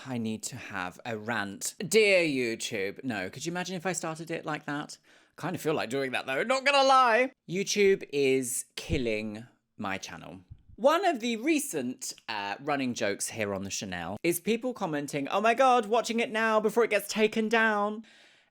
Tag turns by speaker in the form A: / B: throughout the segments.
A: I need to have a rant. Dear YouTube. No, could you imagine if I started it like that? Kind of feel like doing that though, not gonna lie. YouTube is killing my channel. One of the recent running jokes here on the Chanel is people commenting, oh my god, watching it now before it gets taken down.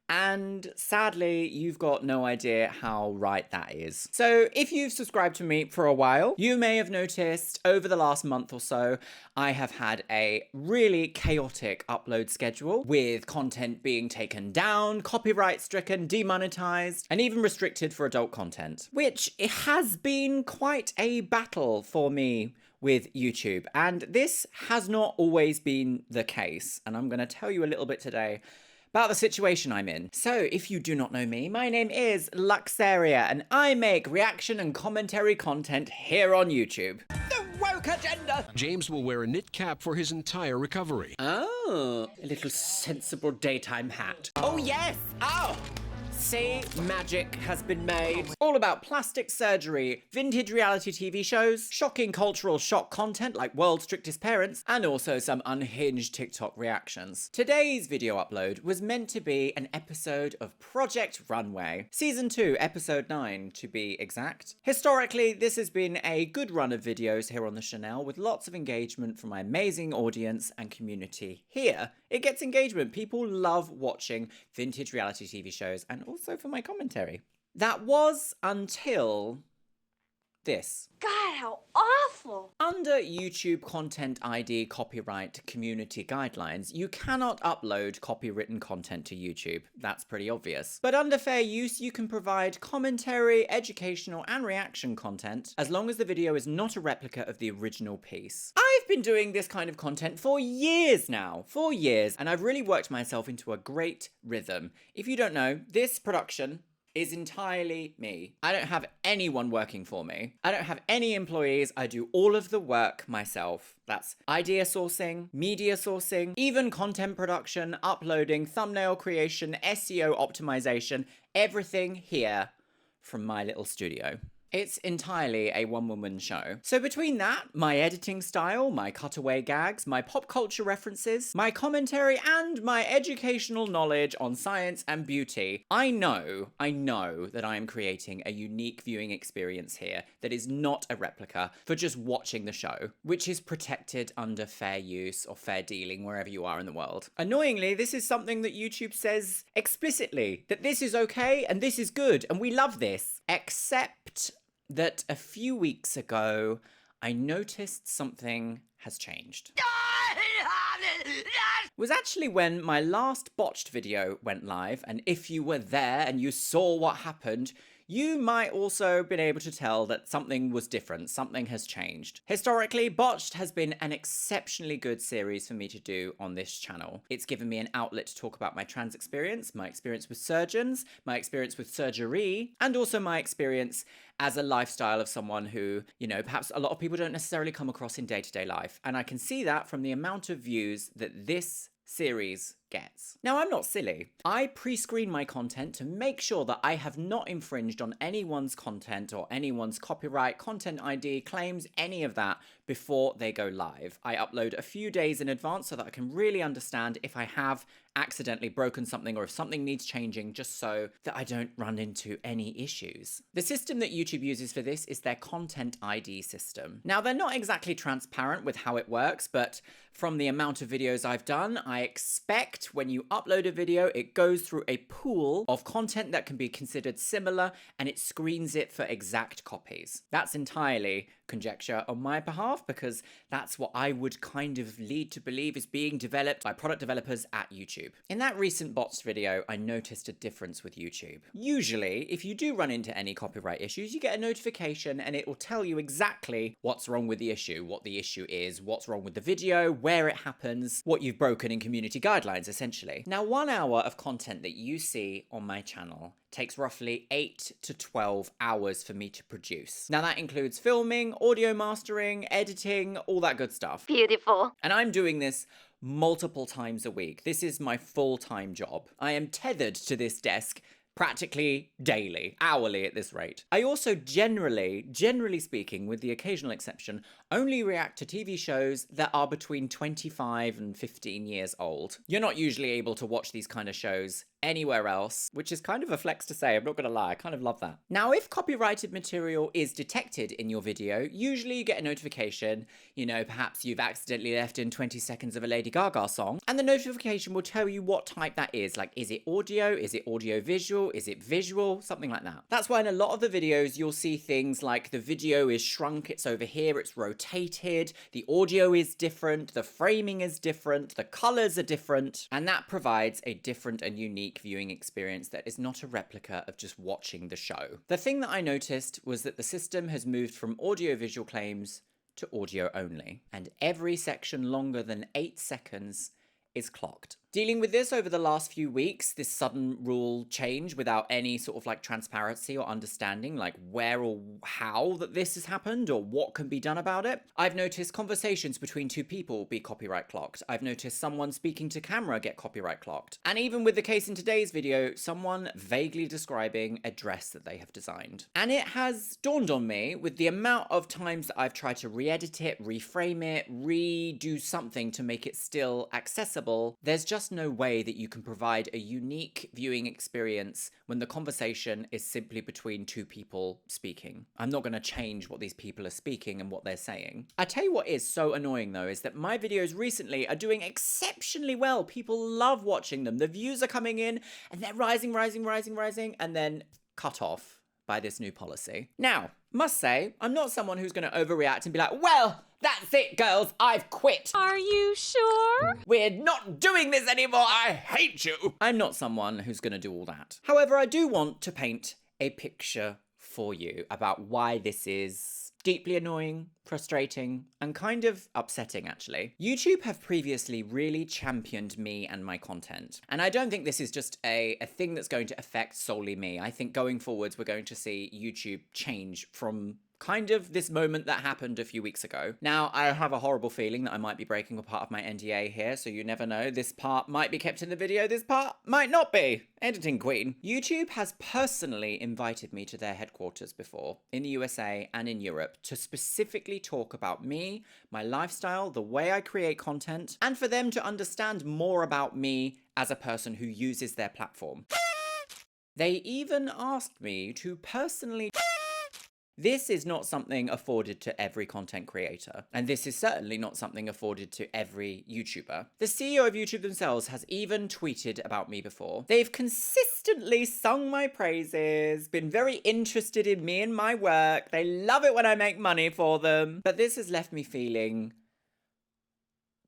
A: And sadly, you've got no idea how right that is. So if you've subscribed to me for a while, you may have noticed over the last month or so, I have had a really chaotic upload schedule with content being taken down, copyright stricken, demonetized, and even restricted for adult content, which it has been quite a battle for me with YouTube. And this has not always been the case. And I'm going to tell you a little bit today about the situation I'm in. So, if you do not know me, my name is Luxeria, and I make reaction and commentary content here on YouTube. The woke agenda!
B: James will wear a knit cap for his entire recovery.
A: Oh, a little sensible daytime hat. Oh yes! Oh! See, magic has been made. All about plastic surgery, vintage reality TV shows, shocking cultural shock content like World's Strictest Parents, and also some unhinged TikTok reactions. Today's video upload was meant to be an episode of Project Runway, Season 2, Episode 9 to be exact. Historically, this has been a good run of videos here on the Chanel with lots of engagement from my amazing audience and community here. It gets engagement. People love watching vintage reality TV shows and also for my commentary. That was until this.
C: God, how awful!
A: Under YouTube Content ID copyright community guidelines, you cannot upload copywritten content to YouTube. That's pretty obvious. But under fair use, you can provide commentary, educational, and reaction content as long as the video is not a replica of the original piece. I've been doing this kind of content for years now. 4 years, and I've really worked myself into a great rhythm. If you don't know, this production is entirely me. I don't have anyone working for me. I don't have any employees. I do all of the work myself. That's idea sourcing, media sourcing, even content production, uploading, thumbnail creation, SEO optimization, everything here from my little studio. It's entirely a one-woman show. So between that, my editing style, my cutaway gags, my pop culture references, my commentary, and my educational knowledge on science and beauty, I know that I am creating a unique viewing experience here that is not a replica for just watching the show, which is protected under fair use or fair dealing wherever you are in the world. Annoyingly, this is something that YouTube says explicitly, that this is okay and this is good and we love this, except that a few weeks ago, I noticed something has changed. It was actually when my last botched video went live, and if you were there and you saw what happened, you might also been able to tell that something was different, something has changed. Historically, Botched has been an exceptionally good series for me to do on this channel. It's given me an outlet to talk about my trans experience, my experience with surgeons, my experience with surgery, and also my experience as a lifestyle of someone who, you know, perhaps a lot of people don't necessarily come across in day-to-day life. And I can see that from the amount of views that this series gets. Now, I'm not silly. I pre-screen my content to make sure that I have not infringed on anyone's content or anyone's copyright, content ID, claims, any of that before they go live. I upload a few days in advance so that I can really understand if I have accidentally broken something or if something needs changing, just so that I don't run into any issues. The system that YouTube uses for this is their content ID system. Now, they're not exactly transparent with how it works, but from the amount of videos I've done, I expect when you upload a video, it goes through a pool of content that can be considered similar and it screens it for exact copies. That's entirely conjecture on my behalf because that's what I would kind of lead to believe is being developed by product developers at YouTube. In that recent bots video, I noticed a difference with YouTube. Usually, if you do run into any copyright issues, you get a notification and it will tell you exactly what's wrong with the issue, what the issue is, what's wrong with the video, where it happens, what you've broken in community guidelines, essentially. Now, 1 hour of content that you see on my channel takes roughly 8 to 12 hours for me to produce. Now, that includes filming, audio mastering, editing, all that good stuff.
C: Beautiful.
A: And I'm doing this multiple times a week. This is my full-time job. I am tethered to this desk practically daily, hourly at this rate. I also generally speaking, with the occasional exception, only react to TV shows that are between 25 and 15 years old. You're not usually able to watch these kind of shows anywhere else, which is kind of a flex to say, I'm not gonna lie, I kind of love that. Now, if copyrighted material is detected in your video, usually you get a notification, you know, perhaps you've accidentally left in 20 seconds of a Lady Gaga song, and the notification will tell you what type that is. Like, is it audio? Is it audio visual? Is it visual? Something like that. That's why in a lot of the videos, you'll see things like the video is shrunk, it's over here, it's rotated, the audio is different, the framing is different, the colors are different, and that provides a different and unique viewing experience that is not a replica of just watching the show. The thing that I noticed was that the system has moved from audio-visual claims to audio only, and every section longer than 8 seconds is clocked. Dealing with this over the last few weeks, this sudden rule change without any sort of like transparency or understanding, like where or how that this has happened or what can be done about it. I've noticed conversations between two people be copyright clocked. I've noticed someone speaking to camera get copyright clocked. And even with the case in today's video, someone vaguely describing a dress that they have designed. And it has dawned on me, with the amount of times that I've tried to re-edit it, reframe it, redo something to make it still accessible, there's just no way that you can provide a unique viewing experience when the conversation is simply between two people speaking. I'm not going to change what these people are speaking and what they're saying. I tell you what is so annoying though, is that my videos recently are doing exceptionally well. People love watching them. The views are coming in and they're rising, and then cut off by this new policy. Now, must say, I'm not someone who's going to overreact and be like, well, that's it, girls, I've quit.
C: Are you sure?
A: We're not doing this anymore, I hate you. I'm not someone who's going to do all that. However, I do want to paint a picture for you about why this is deeply annoying, frustrating, and kind of upsetting, actually. YouTube have previously really championed me and my content. And I don't think this is just a thing that's going to affect solely me. I think going forwards, we're going to see YouTube change from kind of this moment that happened a few weeks ago. Now, I have a horrible feeling that I might be breaking a part of my NDA here, so you never know. This part might be kept in the video, this part might not be. Editing queen. YouTube has personally invited me to their headquarters before, in the USA and in Europe, to specifically talk about me, my lifestyle, the way I create content, and for them to understand more about me as a person who uses their platform. They even asked me to personally... This is not something afforded to every content creator, and this is certainly not something afforded to every YouTuber. The CEO of YouTube themselves has even tweeted about me before. They've consistently sung my praises, been very interested in me and my work. They love it when I make money for them. But this has left me feeling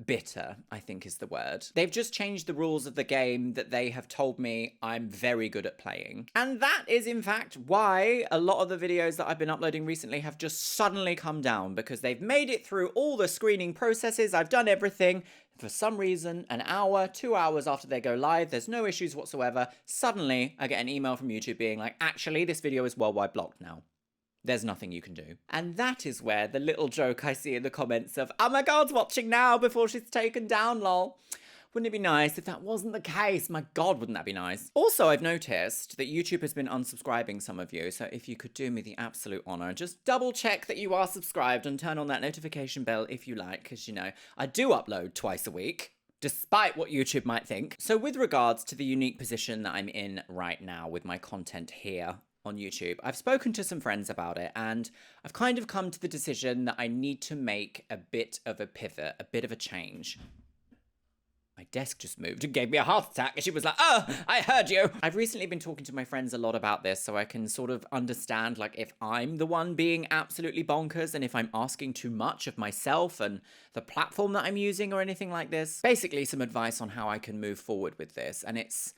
A: bitter, I think is the word. They've just changed the rules of the game that they have told me I'm very good at playing. And that is in fact why a lot of the videos that I've been uploading recently have just suddenly come down, because they've made it through all the screening processes. I've done everything. For some reason, an hour, 2 hours after they go live, there's no issues whatsoever. Suddenly, I get an email from YouTube being like, actually, this video is worldwide blocked now. There's nothing you can do. And that is where the little joke I see in the comments of, oh my God, watching now before she's taken down, lol. Wouldn't it be nice if that wasn't the case? My God, wouldn't that be nice? Also, I've noticed that YouTube has been unsubscribing some of you, so if you could do me the absolute honor, just double check that you are subscribed and turn on that notification bell if you like, because, you know, I do upload twice a week, despite what YouTube might think. So with regards to the unique position that I'm in right now with my content here on YouTube, I've spoken to some friends about it, and I've kind of come to the decision that I need to make a bit of a pivot, a bit of a change. My desk just moved and gave me a heart attack, and she was like, oh, I heard you. I've recently been talking to my friends a lot about this, so I can sort of understand, like, if I'm the one being absolutely bonkers and if I'm asking too much of myself and the platform that I'm using or anything like this. Basically, some advice on how I can move forward with this, and it's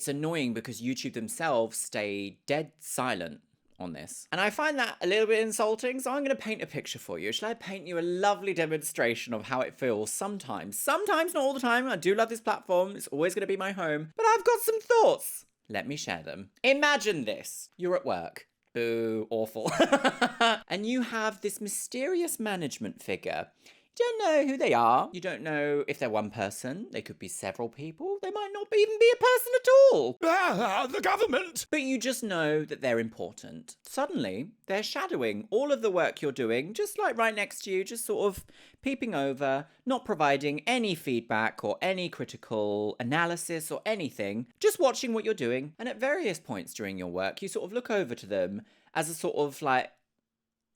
A: annoying because YouTube themselves stay dead silent on this. And I find that a little bit insulting, so I'm going to paint a picture for you. Shall I paint you a lovely demonstration of how it feels sometimes? Sometimes, not all the time. I do love this platform. It's always going to be my home. But I've got some thoughts. Let me share them. Imagine this. You're at work. Boo, awful. And you have this mysterious management figure You don't know who they are. You don't know if they're one person. They could be several people. They might not even be a person at all.
B: The government!
A: But you just know that they're important. Suddenly, they're shadowing all of the work you're doing, just like right next to you, just sort of peeping over, not providing any feedback or any critical analysis or anything, just watching what you're doing. And at various points during your work, you sort of look over to them as a sort of like,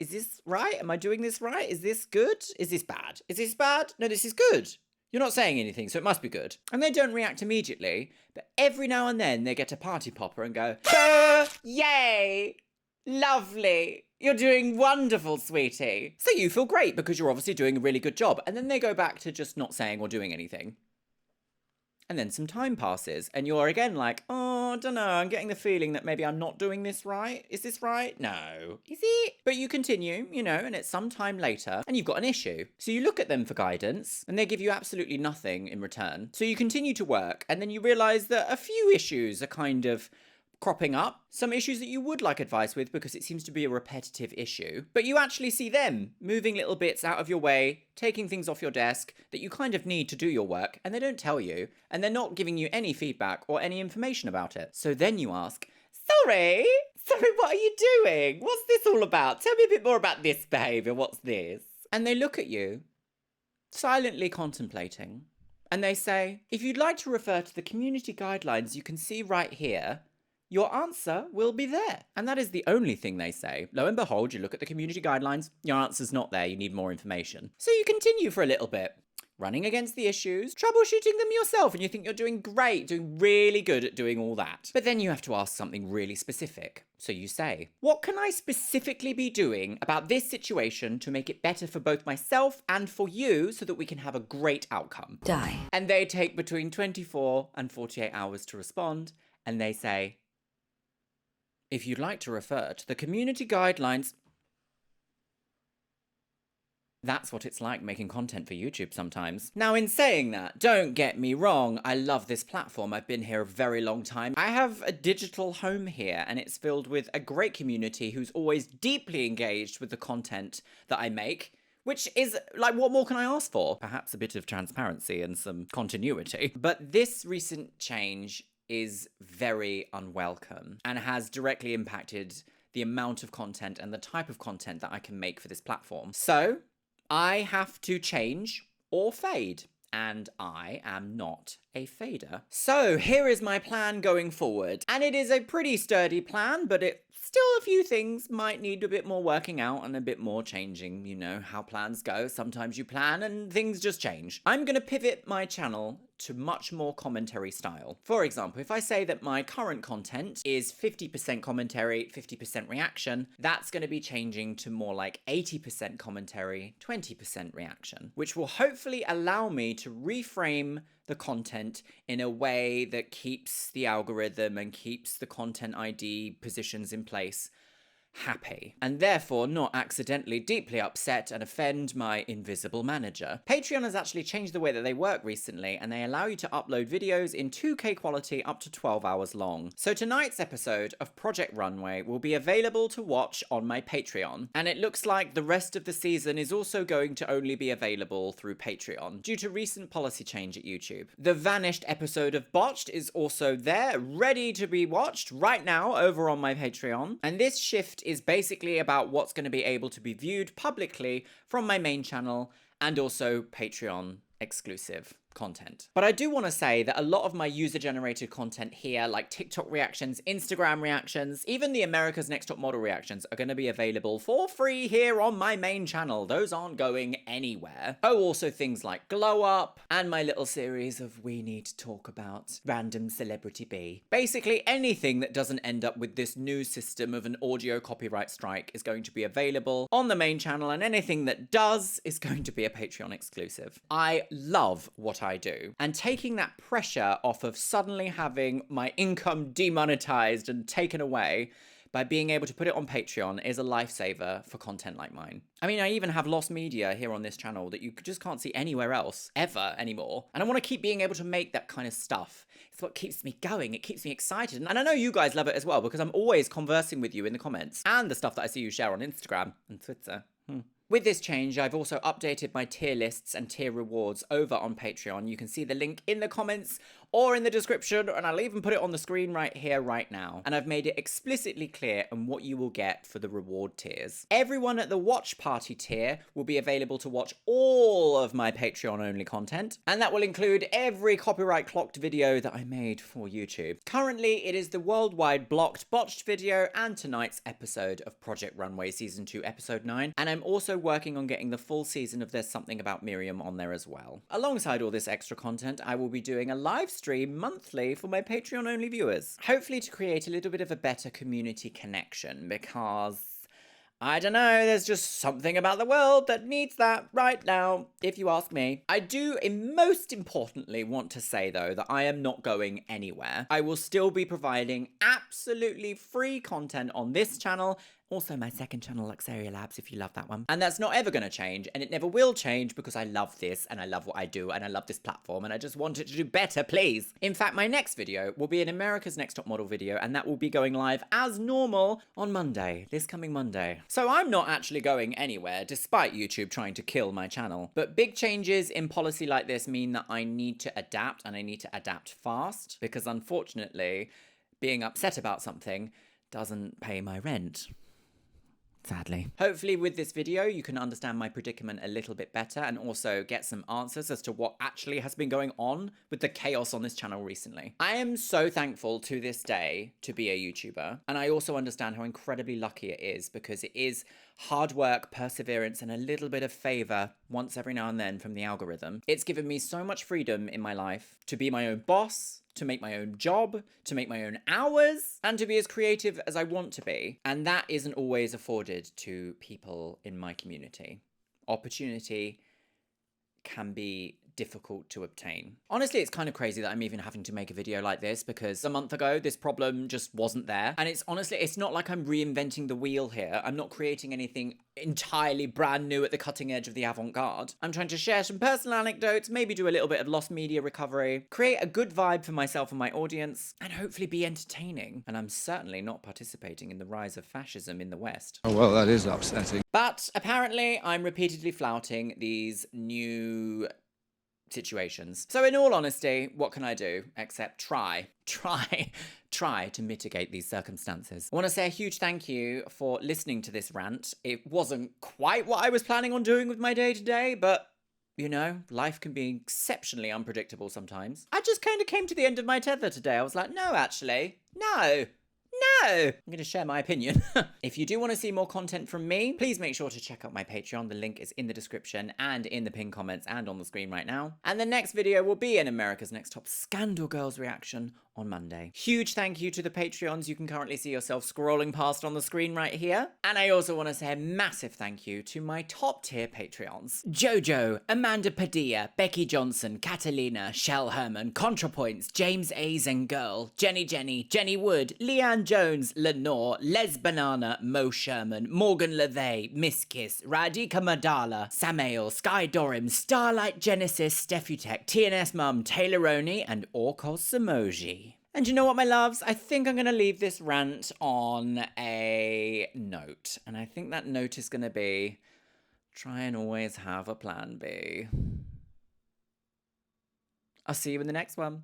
A: is this right? Am I doing this right? Is this good? Is this bad? Is this bad? No, this is good. You're not saying anything, so it must be good. And they don't react immediately, but every now and then they get a party popper and go, yay, lovely. You're doing wonderful, sweetie. So you feel great because you're obviously doing a really good job. And then they go back to just not saying or doing anything. And then some time passes and you're again like, oh, I don't know, I'm getting the feeling that maybe I'm not doing this right. Is this right? No. Is it? But you continue, and it's some time later and you've got an issue. So you look at them for guidance and they give you absolutely nothing in return. So you continue to work and then you realize that a few issues are kind of cropping up, some issues that you would like advice with because it seems to be a repetitive issue, but you actually see them moving little bits out of your way, taking things off your desk that you kind of need to do your work, and they don't tell you, and they're not giving you any feedback or any information about it. So then you ask, sorry, what are you doing? What's this all about? Tell me a bit more about this behaviour, what's this? And they look at you, silently contemplating, and they say, if you'd like to refer to the community guidelines you can see right here, your answer will be there. And that is the only thing they say. Lo and behold, you look at the community guidelines, your answer's not there, you need more information. So you continue for a little bit, running against the issues, troubleshooting them yourself, and you think you're doing great, doing really good at doing all that. But then you have to ask something really specific. So you say, what can I specifically be doing about this situation to make it better for both myself and for you so that we can have a great outcome?
C: Die.
A: And they take between 24 and 48 hours to respond, and they say, if you'd like to refer to the community guidelines. That's what it's like making content for YouTube sometimes. Now, in saying that, don't get me wrong, I love this platform. I've been here a very long time. I have a digital home here, and it's filled with a great community who's always deeply engaged with the content that I make, which is, like, what more can I ask for? Perhaps a bit of transparency and some continuity. But this recent change is very unwelcome and has directly impacted the amount of content and the type of content that I can make for this platform. So I have to change or fade, and I am not a fader. So here is my plan going forward, and it is a pretty sturdy plan, but still a few things might need a bit more working out and a bit more changing. You know how plans go. Sometimes you plan and things just change. I'm going to pivot my channel to much more commentary style. For example, if I say that my current content is 50% commentary, 50% reaction, that's going to be changing to more like 80% commentary, 20% reaction, which will hopefully allow me to reframe the content in a way that keeps the algorithm and keeps the content ID positions in place happy, and therefore not accidentally deeply upset and offend my invisible manager. Patreon has actually changed the way that they work recently, and they allow you to upload videos in 2K quality up to 12 hours long. So tonight's episode of Project Runway will be available to watch on my Patreon, and it looks like the rest of the season is also going to only be available through Patreon due to recent policy change at YouTube. The vanished episode of Botched is also there, ready to be watched right now over on my Patreon, and this shift is basically about what's going to be able to be viewed publicly from my main channel and also Patreon exclusive content. But I do want to say that a lot of my user-generated content here, like TikTok reactions, Instagram reactions, even the America's Next Top Model reactions, are going to be available for free here on my main channel. Those aren't going anywhere. Oh, also things like Glow Up and my little series of We Need to Talk About Random Celebrity B. Basically anything that doesn't end up with this new system of an audio copyright strike is going to be available on the main channel, and anything that does is going to be a Patreon exclusive. I love what I do, and taking that pressure off of suddenly having my income demonetized and taken away by being able to put it on Patreon is a lifesaver for content like mine. I mean, I even have lost media here on this channel that you just can't see anywhere else ever anymore, and I want to keep being able to make that kind of stuff. It's what keeps me going, it keeps me excited, and I know you guys love it as well because I'm always conversing with you in the comments and the stuff that I see you share on Instagram and Twitter. With this change, I've also updated my tier lists and tier rewards over on Patreon. You can see the link in the comments or in the description, and I'll even put it on the screen right here, right now. And I've made it explicitly clear on what you will get for the reward tiers. Everyone at the Watch Party tier will be available to watch all of my Patreon-only content, and that will include every copyright-clocked video that I made for YouTube. Currently, it is the worldwide blocked botched video and tonight's episode of Project Runway Season 2, Episode 9, and I'm also working on getting the full season of There's Something About Miriam on there as well. Alongside all this extra content, I will be doing a live stream monthly for my Patreon only viewers, hopefully to create a little bit of a better community connection, because I don't know, there's just something about the world that needs that right now, if you ask me. I do, most importantly, want to say, though, that I am not going anywhere. I will still be providing absolutely free content on this channel, also my second channel, Luxeria Labs, if you love that one. And that's not ever going to change, and it never will change, because I love this, and I love what I do, and I love this platform, and I just want it to do better, please. In fact, my next video will be an America's Next Top Model video, and that will be going live as normal on Monday, this coming Monday. So I'm not actually going anywhere, despite YouTube trying to kill my channel. But big changes in policy like this mean that I need to adapt, and I need to adapt fast, because unfortunately, being upset about something doesn't pay my rent. Sadly. Hopefully with this video you can understand my predicament a little bit better and also get some answers as to what actually has been going on with the chaos on this channel recently. I am so thankful to this day to be a YouTuber, and I also understand how incredibly lucky it is, because it is hard work, perseverance, and a little bit of favor once every now and then from the algorithm. It's given me so much freedom in my life to be my own boss, to make my own job, to make my own hours, and to be as creative as I want to be. And that isn't always afforded to people in my community. Opportunity can be difficult to obtain. Honestly, it's kind of crazy that I'm even having to make a video like this, because a month ago this problem just wasn't there. And it's not like I'm reinventing the wheel here. I'm not creating anything entirely brand new at the cutting edge of the avant-garde. I'm trying to share some personal anecdotes, maybe do a little bit of lost media recovery, create a good vibe for myself and my audience, and hopefully be entertaining. And I'm certainly not participating in the rise of fascism in the West.
B: Oh, well, that is upsetting.
A: But apparently I'm repeatedly flouting these new situations. So in all honesty, what can I do except try to mitigate these circumstances? I want to say a huge thank you for listening to this rant. It wasn't quite what I was planning on doing with my day to day, but you know, life can be exceptionally unpredictable sometimes. I just kind of came to the end of my tether today. I was like, no, actually, no. I'm going to share my opinion. If you do want to see more content from me, please make sure to check out my Patreon. The link is in the description and in the pinned comments and on the screen right now. And the next video will be an America's Next Top Scandal Girls reaction on Monday. Huge thank you to the Patreons you can currently see yourself scrolling past on the screen right here. And I also want to say a massive thank you to my top tier Patreons: Jojo, Amanda Padilla, Becky Johnson, Catalina, Shell Herman, ContraPoints, James A. Zengirl, Jenny Wood, Leanne Jones, Lenore, Les Banana, Mo Sherman, Morgan LeVay, Miss Kiss, Radhika Madala, Samael, Sky Dorim, Starlight Genesis, Steffutech, TNS Mum, Taylor Roney, and Orkos Samoji. And you know what, my loves? I think I'm going to leave this rant on a note. And I think that note is going to be, try and always have a plan B. I'll see you in the next one.